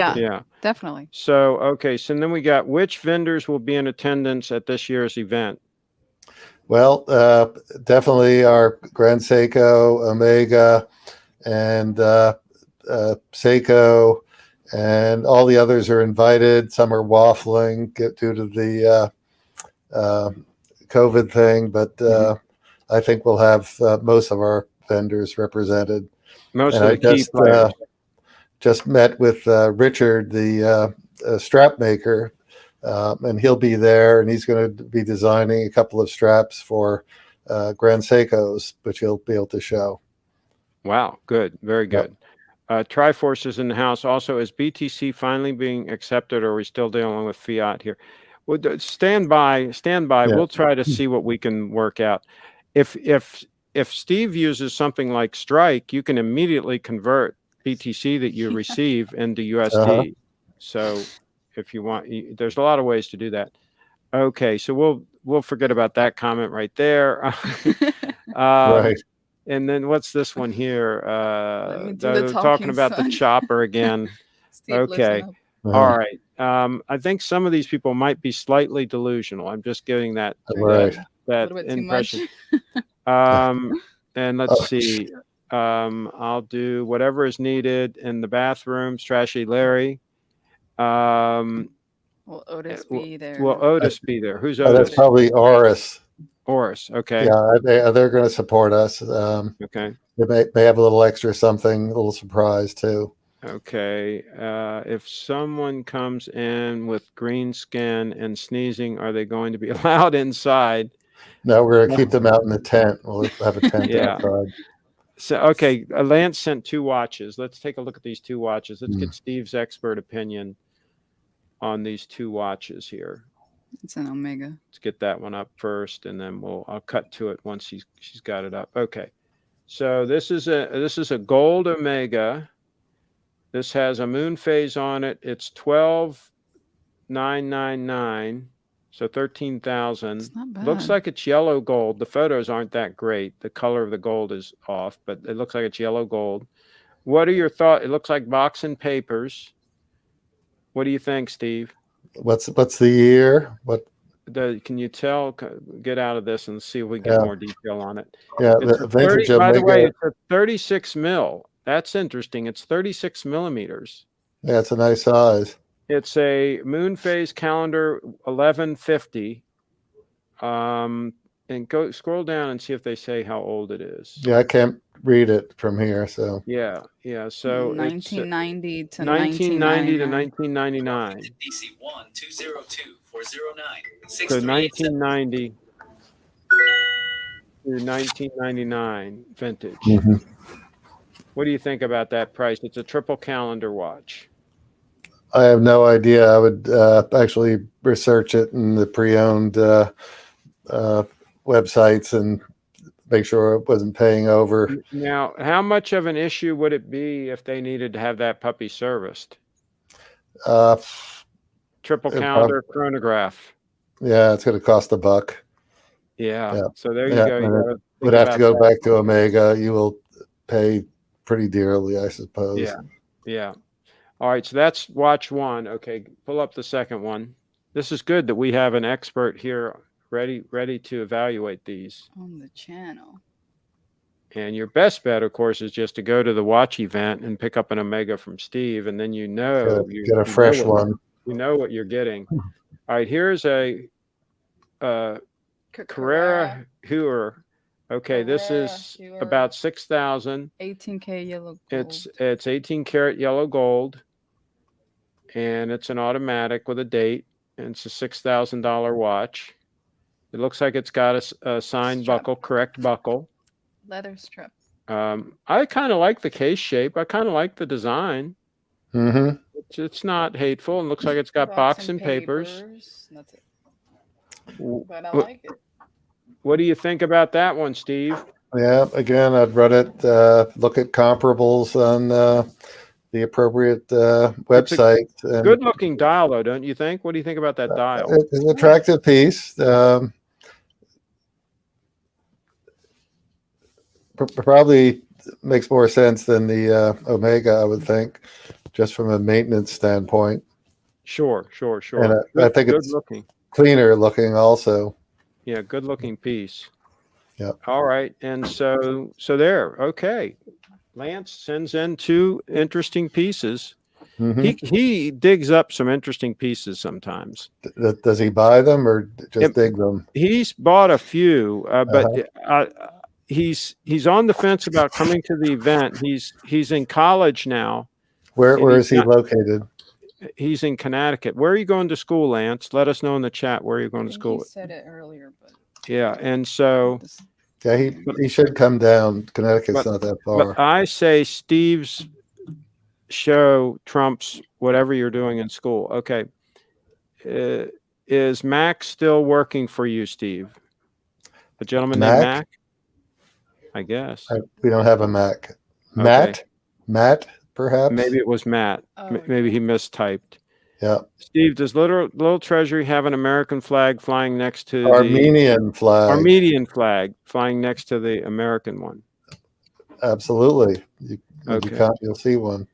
Definitely. So, so then we got which vendors will be in attendance at this year's event? Well, definitely our Grand Seiko, Omega, and Seiko, and all the others are invited. Some are waffling due to the COVID thing, but I think we'll have most of our vendors represented. Most of the key players. Just met with Richard, the strap maker, and he'll be there, and he's going to be designing a couple of straps for Grand Seikos, which you'll be able to show. Wow, good, very Yep. good. Triforce is in the house. Also, is BTC finally being accepted, or are we still dealing with fiat here? Well, stand by. Yeah. We'll try to see what we can work out. If Steve uses something like Strike, you can immediately convert BTC that you receive into USD. So if you want, there's a lot of ways to do that. Okay, so we'll forget about that comment right there. Right. And then what's this one here? Let me do the They're talking talking, about the son. chopper again. Steve, listen Okay. up. All right. I think some of these people might be slightly delusional. I'm just getting that Right. A that little bit too much. impression. And let's see. I'll do whatever is needed in the bathrooms. Trashy Larry. Will Otis be there? Will Otis be there? Who's That's Otis? probably Oris. Oris. Okay. Yeah, they're going to support us. Okay. They may have a little extra something, a little surprise too. Okay. If someone comes in with green skin and sneezing, are they going to be allowed inside? No, we're going to keep them out in the tent. We'll have a tent Yeah. outside. So, okay, Lance sent 2 watches. Let's take a look at these 2 watches. Let's get Steve's expert opinion on these 2 watches here. It's an Omega. Let's get that one up first, and then I'll cut to it once she's got it up. Okay. So this is a gold Omega. This has a moon phase on it. It's 12,999, so 13,000. It's not bad. Looks like it's yellow gold. The photos aren't that great. The color of the gold is off, but it looks like it's yellow gold. What are your thoughts? It looks like box and papers. What do you think, Steve? What's the year? What? Can you tell? Get out of this and see if we get more detail on it. Yeah, It's the vintage by the way, Omega. it's a 36 mil. That's interesting. It's 36 millimeters. Yeah, it's a nice size. It's a moon phase calendar 1150. And go scroll down and see if they say how old it is. Yeah, I can't read it from here, so Yeah. So 1990 it's to 1990 to 1999. 1999. DC 1-202-409. So 1990 to 1999 vintage. Mhm. What do you think about that price? It's a triple calendar watch. I have no idea. I would actually research it in the pre-owned websites and make sure it wasn't paying over. Now, how much of an issue would it be if they needed to have that puppy serviced? Triple calendar chronograph. Yeah, it's going to cost $1. Yeah. So there you Yeah, go. and You gotta Would think have to about go that. back to Omega. You will pay pretty dearly, I suppose. Yeah. Yeah. All right. So that's watch 1. Okay. Pull up the second one. This is good that we have an expert here ready to evaluate these. On the channel. And your best bet, of course, is just to go to the watch event and pick up an Omega from Steve, and then you Get a fresh one. You know what you're getting. All right, here's a Carrera Heuer. Okay, this is Heuer. about 6,000. 18K yellow gold. It's 18 karat yellow gold, and it's an automatic with a date, and it's a $6,000 watch. It looks like it's got a signed Strap. buckle, correct buckle. Leather strap. I kind of like the case shape. I kind of like the design. Mm-hmm. It's not hateful, and looks like it's got box and papers. That's it. W- But I What- like it. What do you think about that one, Steve? Yeah, again, I'd run it, look at comparables on the appropriate website. And Good looking dial, though, don't you think? What do you think about that dial? It's an attractive piece. Probably makes more sense than the Omega, I would think, just from a maintenance standpoint. Sure. And I think good it's looking. cleaner looking also. Yeah, good looking piece. Yeah. All right, and so there. Okay, Lance sends in 2 interesting pieces. Mhm. He digs up some interesting pieces sometimes. Does he buy them or just Yep. dig them? He's bought a few, but he's on the fence about coming to the event. He's in college now. Where he's is he not- located? He's in Connecticut. Where are you going to school, Lance? Let us know in the chat where you're going to I think school. he said it earlier, but Yeah, and so Yeah, he should come down. Connecticut's not that far. But I say Steve's show trumps whatever you're doing in school. Okay. Is Mac still working for you, Steve? A gentleman named Mac? I guess. We don't have a Mac. Okay. Matt, perhaps? Maybe it was Matt. Oh, Maybe he mistyped. Yeah. Steve, does Little Treasury have an American flag flying next to Armenian flag? Armenian flag flying next to the American one. Absolutely. You'll see one.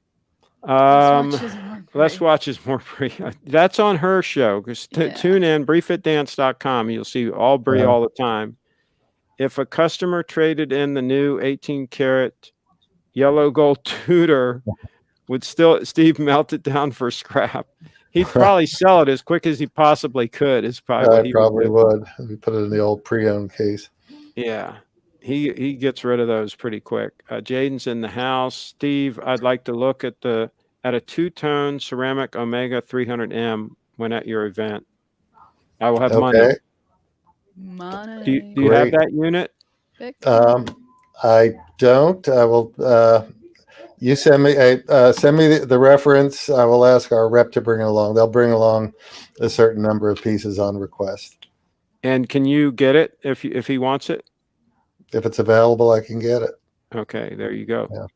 Let's Watch is more Brie. That's on her show. Because tune in, briefitdance.com. You'll see all Brie all the time. If a customer traded in the new 18-karat yellow gold Tudor, would Steve melt it down for scrap? He'd probably sell it as quick as he possibly could. Is probably what he probably would. We put it in the old pre-owned case. Yeah, he gets rid of those pretty quick. Jaden's in the house. Steve, I'd like to look at a two-tone ceramic Omega 300M when at your event. I will have money. Money. Do you have that unit? I don't. I will. You send me the reference. I will ask our rep to bring it along. They'll bring along a certain number of pieces on request. And can you get it if he wants it? If it's available, I can get it. Okay, there you go. Yeah.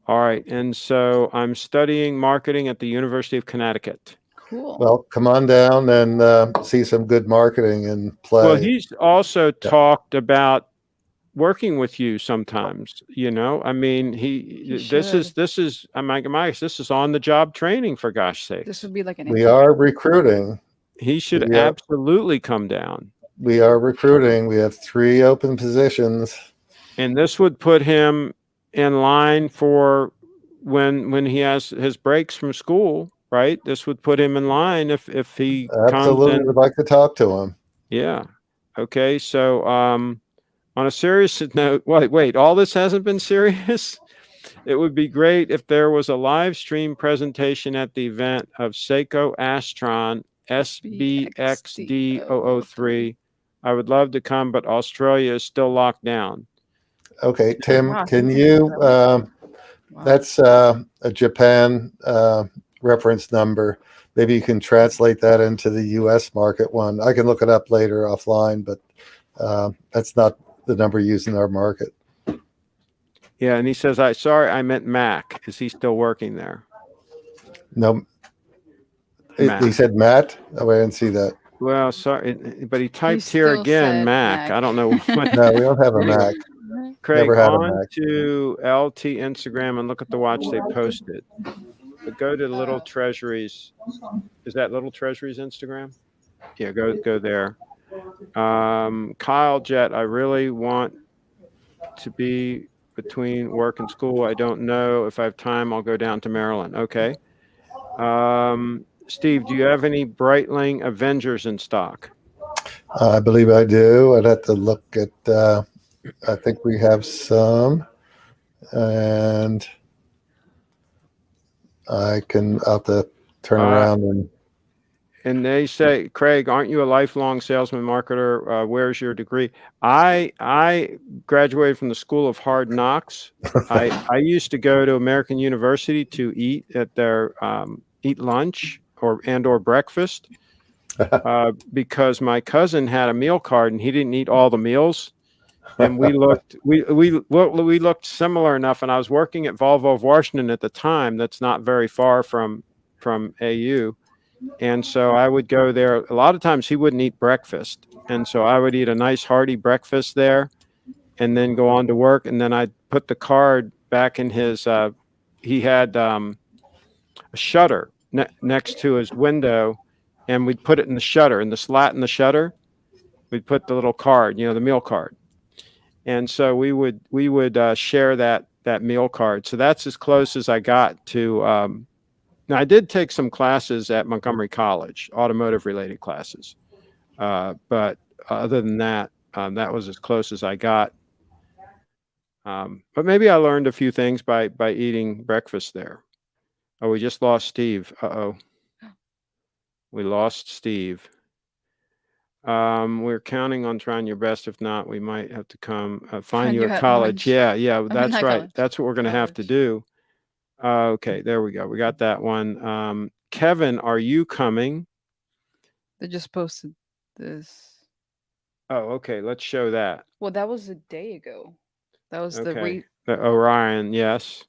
All right. And so I'm studying marketing at the University of Connecticut. Cool. Well, come on down and see some good marketing and play. Well, he's also talked about working with you sometimes, I mean, this is this is on the job training, for gosh sakes. This would be like we are recruiting. He should absolutely come down. We are recruiting. We have 3 open positions. And this would put him in line for when he has his breaks from school, right? This would put him in line if he absolutely comes in. Would like to talk to him. Yeah. Okay. So, on a serious note, wait, all this hasn't been serious? It would be great if there was a live stream presentation at the event of Seiko Astron SBXD003. I would love to come, but Australia is still locked down. Okay, Tim, can you, that's a Japan reference number. Maybe you can translate that into the US market one. I can look it up later offline, but that's not the number used in our market. Yeah, and he says, I meant Mac. Is he still working there? No. He said Matt? Oh, I didn't see that. Well, sorry, but he typed here again, Mac. I don't know. No, we don't have a Mac. Craig, on to LT Instagram and look at the watch they posted. But go to Little Treasuries. Is that Little Treasuries Instagram? Yeah, go there. Kyle Jet, I really want to be between work and school. I don't know if I have time. I'll go down to Maryland. Okay. Steve, do you have any Breitling Avengers in stock? I believe I do. I'd have to look at, I think we have some, and I'll have to turn around and they say, Craig, aren't you a lifelong salesman marketer? Where's your degree? I graduated from the School of Hard Knocks. I used to go to American University to eat at their eat lunch or breakfast because my cousin had a meal card and he didn't eat all the meals. And we looked similar enough. And I was working at Volvo of Washington at the time. That's not very far from AU. And so I would go there. A lot of times he wouldn't eat breakfast. And so I would eat a nice hearty breakfast there and then go on to work. And then I'd put the card back in his, he had a shutter next to his window, and we'd put it in the shutter, in the slat in the shutter. We'd put the little card, the meal card. And so we would share that meal card. So that's as close as I got to, now, I did take some classes at Montgomery College, automotive-related classes. But other than that, that was as close as I got. But maybe I learned a few things by eating breakfast there. Oh, we just lost Steve. Uh-oh. We lost Steve. We're counting on trying your best. If not, we might have to come find you you at at college. lunch. Yeah, yeah, I mean, that's not right. college, That's what we're going to have to college. do. Okay, there we go. We got that one. Kevin, are you coming? They just posted this. Oh, okay. Let's show that. Well, that was a day ago. That was Okay. The Orion, yes.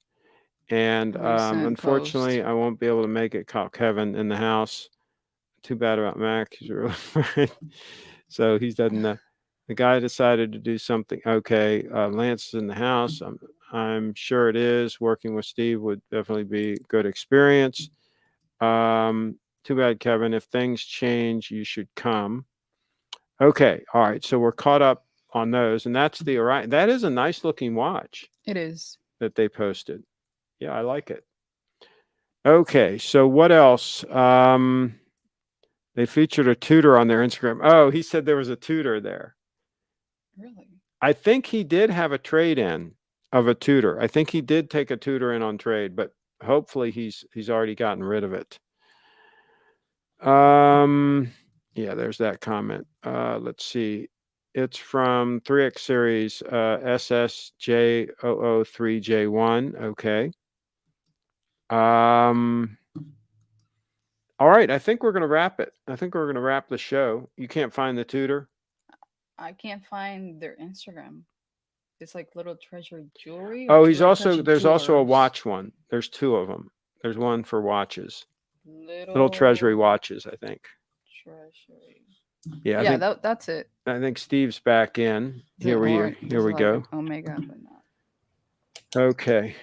And recent unfortunately, post. I won't be able to make it. Call Kevin in the house. Too bad about Mac. He's really so he's doesn't. The guy decided to do something. Okay, Lance is in the house. I'm sure it is. Working with Steve would definitely be a good experience. Too bad, Kevin. If things change, you should come. Okay, all right. So we're caught up on those, and that's the Orion. That is a nice looking watch It is. that they posted. Yeah, I like it. Okay, so what else? They featured a tutor on their Instagram. Oh, he said there was a tutor there. Really? I think he did have a trade in of a tutor. I think he did take a tutor in on trade, but hopefully he's already gotten rid of it. Yeah, there's that comment. Let's see. It's from 3X series SSJ003J1. Okay. All right, I think we're going to wrap it. I think we're going to wrap the show. You can't find the tutor? I can't find their Instagram. It's like Little Treasure Jewelry. Oh, or he's Little also Treasure there's also a Jewelers? watch one. There's two of them. There's one for watches. Little Treasury watches, I think. Treasury. Yeah, I Yeah, think, that's it. I think Steve's back in. Is it Here we like go. an Omega, but not. Okay.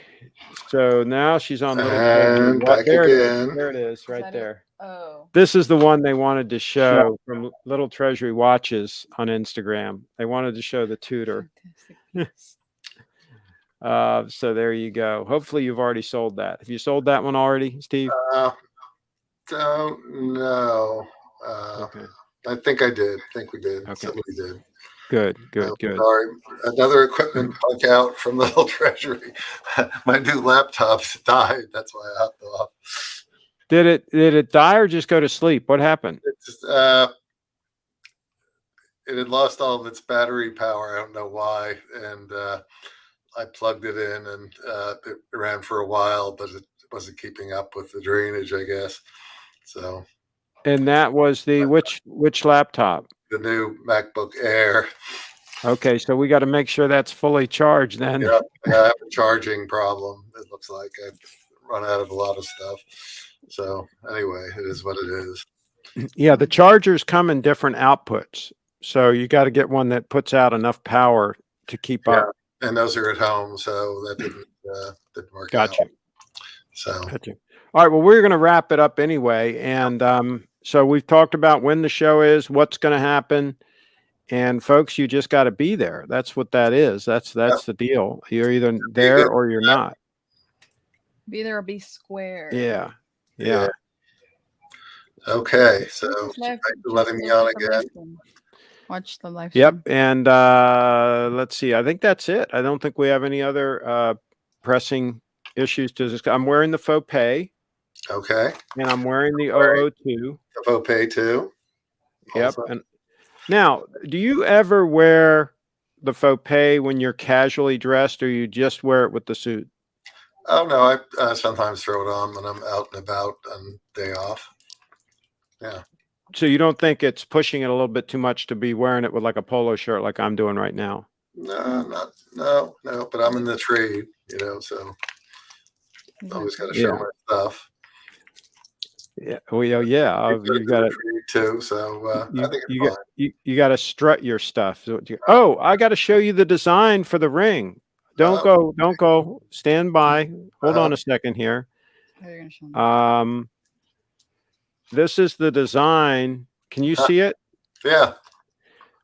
So now she's on Little And Treasury. back There it is. again. There it is, Is right that it? there. Oh. This is the one they wanted to show from Little Treasury Watches on Instagram. They wanted to show the tutor. Fantastic piece. So there you go. Hopefully you've already sold that. Have you sold that one already, Steve? Don't know. Okay. I think I did. I think we did. Okay. Somebody did. Good. Sorry. Another equipment bug out from Little Treasury. My new laptop died. That's why I hopped off. Did it die or just go to sleep? What happened? It just, it had lost all of its battery power. I don't know why. And I plugged it in and it ran for a while, but it wasn't keeping up with the drainage, I guess. So. And that was the which laptop? The new MacBook Air. Okay, so we got to make sure that's fully charged then. Yeah, I have a charging problem. It looks like I've run out of a lot of stuff. So anyway, it is what it is. Yeah, the chargers come in different outputs. So you got to get one that puts out enough power to keep up. And those are at home, so that didn't work out. Gotcha. So gotcha. All right, well, we're going to wrap it up anyway. And so we've talked about when the show is, what's going to happen. And folks, you just got to be there. That's what that is. That's the deal. You're either there or you're not. Be there or be square. Yeah. Okay, so thanks for letting me on again. Watch the live. Yep. And let's see. I think that's it. I don't think we have any other pressing issues to discuss. I'm wearing the faux pay. Okay. And I'm wearing the 002. The faux pay too. Yep. Also. And now, do you ever wear the faux pay when you're casually dressed, or you just wear it with the suit? Oh no, I sometimes throw it on when I'm out and about on day off. Yeah. So you don't think it's pushing it a little bit too much to be wearing it with like a polo shirt like I'm doing right now? No. But I'm in the trade, so always got to show my stuff. Yeah. Well, yeah. You got it too. So I think you got to strut your stuff. Oh, I got to show you the design for the ring. Don't go. Stand by. Hold on a second here. This is the design. Can you see it? Yeah.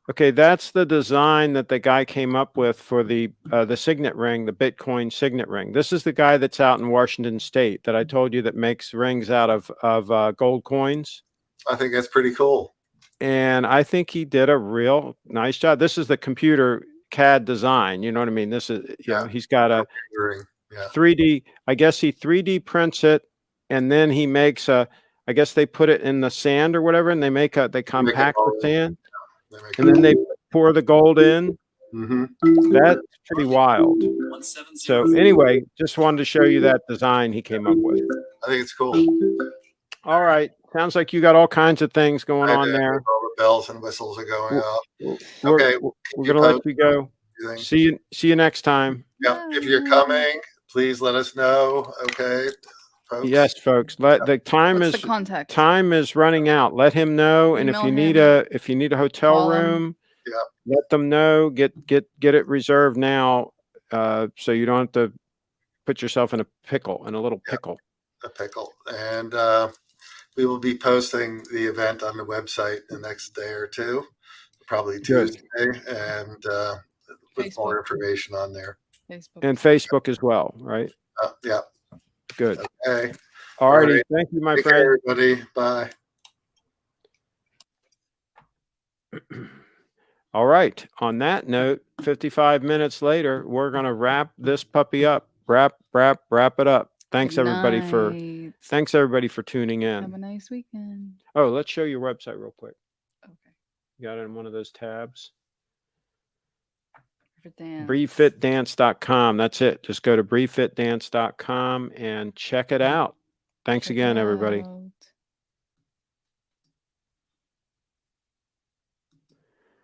Okay, that's the design that the guy came up with for the signet ring, the Bitcoin signet ring. This is the guy that's out in Washington State that I told you that makes rings out of gold coins. I think that's pretty cool. And I think he did a real nice job. This is the computer CAD design. You know what I mean? This is, he's got a 3D, I guess he 3D prints it, and then he makes I guess they put it in the sand or whatever, and they compact the sand. They make And then they pour the gold in. Mhm. That's pretty wild. So anyway, just wanted to show you that design he came up with. I think it's cool. All right. Sounds like you got all kinds of things going on there. All the bells and whistles are going off. We're, Okay, we're going to let you go. Everything. See you next time. Yeah, if you're coming, please let us know. Okay, folks. Yes, folks. The contact? time is running out. Let him know. And if Email you him. need a hotel Call him. room, Yeah. let them know. Get it reserved now, so you don't have to put yourself in a little pickle. A pickle. And we will be posting the event on the website the next day or two, probably Good. Tuesday, and with more information on there. Facebook. And Facebook as well, right? Yeah. Good. Okay. All righty. right. Thank you, my Take friend. care, everybody. Bye. All right. On that note, 55 minutes later, we're going to wrap this puppy up. Wrap it up. Thanks everybody for tuning Have a in. nice weekend. Oh, let's show your website real quick. Okay. You got it in one of those tabs. For Dan. BreeFitDance.com. That's it. Just go to BreeFitDance.com and check it out. Thanks Check again, it everybody. out.